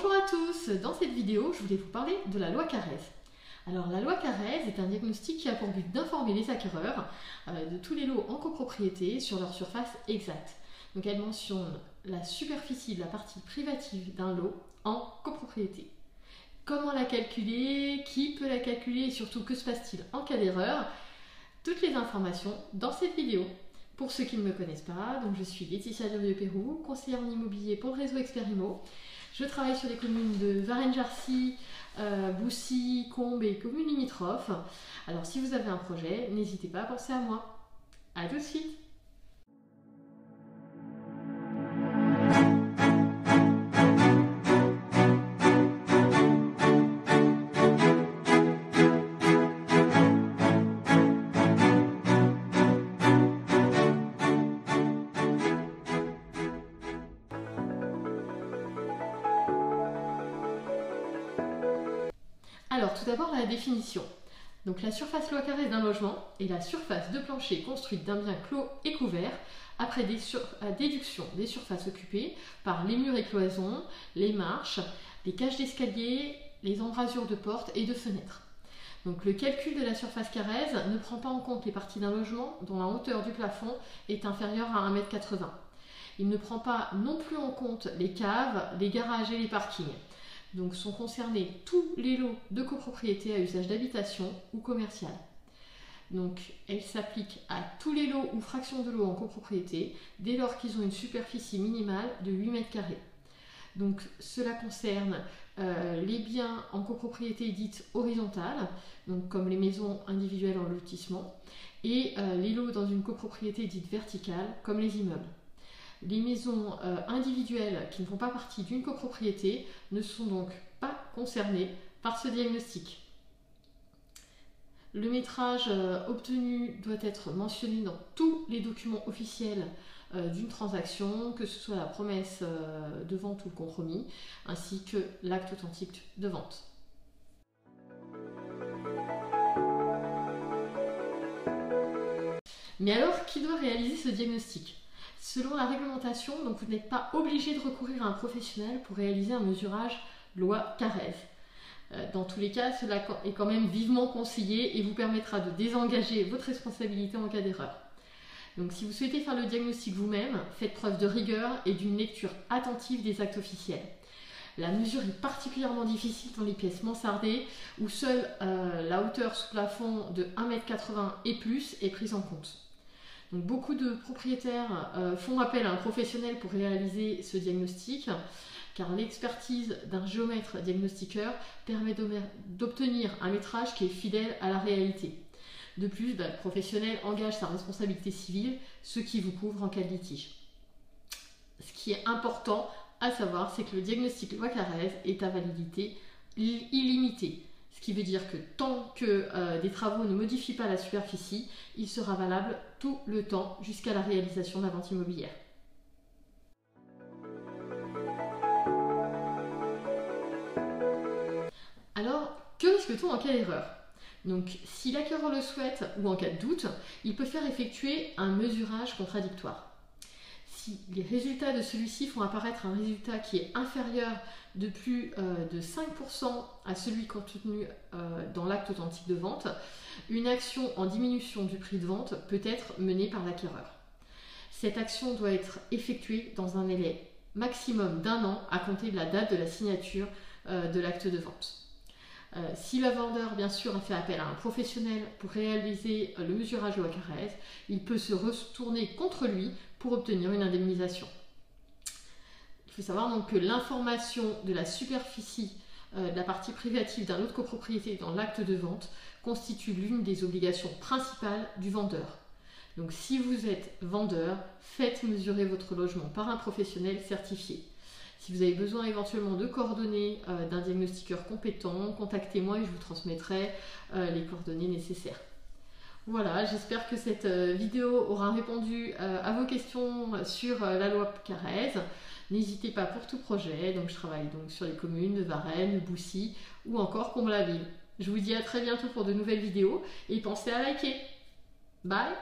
Bonjour à tous, dans cette vidéo je voulais vous parler de la loi Carrez. Alors la loi Carrez est un diagnostic qui a pour but d'informer les acquéreurs de tous les lots en copropriété sur leur surface exacte. Donc elle mentionne la superficie de la partie privative d'un lot en copropriété. Comment la calculer, qui peut la calculer et surtout que se passe-t-il en cas d'erreur? Toutes les informations dans cette vidéo. Pour ceux qui ne me connaissent pas, donc je suis Laetitia Durieux-Pérou, conseillère en immobilier pour le réseau Experimo. Je travaille sur les communes de Varennes-Jarcy, Boussy, Combes et communes limitrophes. Alors si vous avez un projet, n'hésitez pas à penser à moi. A tout de suite. Alors tout d'abord la définition. Donc la surface loi Carrez d'un logement est la surface de plancher construite d'un bien clos et couvert après déduction des surfaces occupées par les murs et cloisons, les marches, les cages d'escalier, les embrasures de portes et de fenêtres. Donc le calcul de la surface Carrez ne prend pas en compte les parties d'un logement dont la hauteur du plafond est inférieure à 1,80 m. Il ne prend pas non plus en compte les caves, les garages et les parkings. Donc sont concernés tous les lots de copropriété à usage d'habitation ou commercial. Donc elle s'applique à tous les lots ou fractions de lots en copropriété dès lors qu'ils ont une superficie minimale de 8 m². Donc cela concerne les biens en copropriété dites horizontales, donc comme les maisons individuelles en lotissement, et les lots dans une copropriété dite verticale, comme les immeubles. Les maisons individuelles qui ne font pas partie d'une copropriété ne sont donc pas concernées par ce diagnostic. Le métrage obtenu doit être mentionné dans tous les documents officiels d'une transaction, que ce soit la promesse de vente ou le compromis, ainsi que l'acte authentique de vente. Mais alors, qui doit réaliser ce diagnostic ? Selon la réglementation, donc vous n'êtes pas obligé de recourir à un professionnel pour réaliser un mesurage loi Carrez. Dans tous les cas, cela est quand même vivement conseillé et vous permettra de désengager votre responsabilité en cas d'erreur. Donc si vous souhaitez faire le diagnostic vous-même, faites preuve de rigueur et d'une lecture attentive des actes officiels. La mesure est particulièrement difficile dans les pièces mansardées où seule la hauteur sous plafond de 1,80 m et plus est prise en compte. Donc, beaucoup de propriétaires font appel à un professionnel pour réaliser ce diagnostic, car l'expertise d'un géomètre diagnostiqueur permet d'obtenir un métrage qui est fidèle à la réalité. De plus, le professionnel engage sa responsabilité civile, ce qui vous couvre en cas de litige. Ce qui est important à savoir, c'est que le diagnostic loi Carrez est à validité illimitée. Ce qui veut dire que tant que des travaux ne modifient pas la superficie, il sera valable tout le temps jusqu'à la réalisation de la vente immobilière. Alors, que risque-t-on en cas d'erreur? Donc, si l'acquéreur le souhaite ou en cas de doute, il peut faire effectuer un mesurage contradictoire. Si les résultats de celui-ci font apparaître un résultat qui est inférieur de plus de 5% à celui contenu dans l'acte authentique de vente, une action en diminution du prix de vente peut être menée par l'acquéreur. Cette action doit être effectuée dans un délai maximum d'1 an à compter de la date de la signature de l'acte de vente. Si le vendeur, bien sûr, a fait appel à un professionnel pour réaliser le mesurage loi Carrez, il peut se retourner contre lui pour obtenir une indemnisation. Il faut savoir donc que l'information de la superficie de la partie privative d'un lot de copropriété dans l'acte de vente constitue l'une des obligations principales du vendeur. Donc si vous êtes vendeur, faites mesurer votre logement par un professionnel certifié. Si vous avez besoin éventuellement de coordonnées d'un diagnostiqueur compétent, contactez-moi et je vous transmettrai les coordonnées nécessaires. Voilà, j'espère que cette vidéo aura répondu à vos questions sur la loi Carrez. N'hésitez pas pour tout projet, donc je travaille donc sur les communes de Varennes, Boussy ou encore Combes-la-Ville. Je vous dis à très bientôt pour de nouvelles vidéos et pensez à liker. Bye!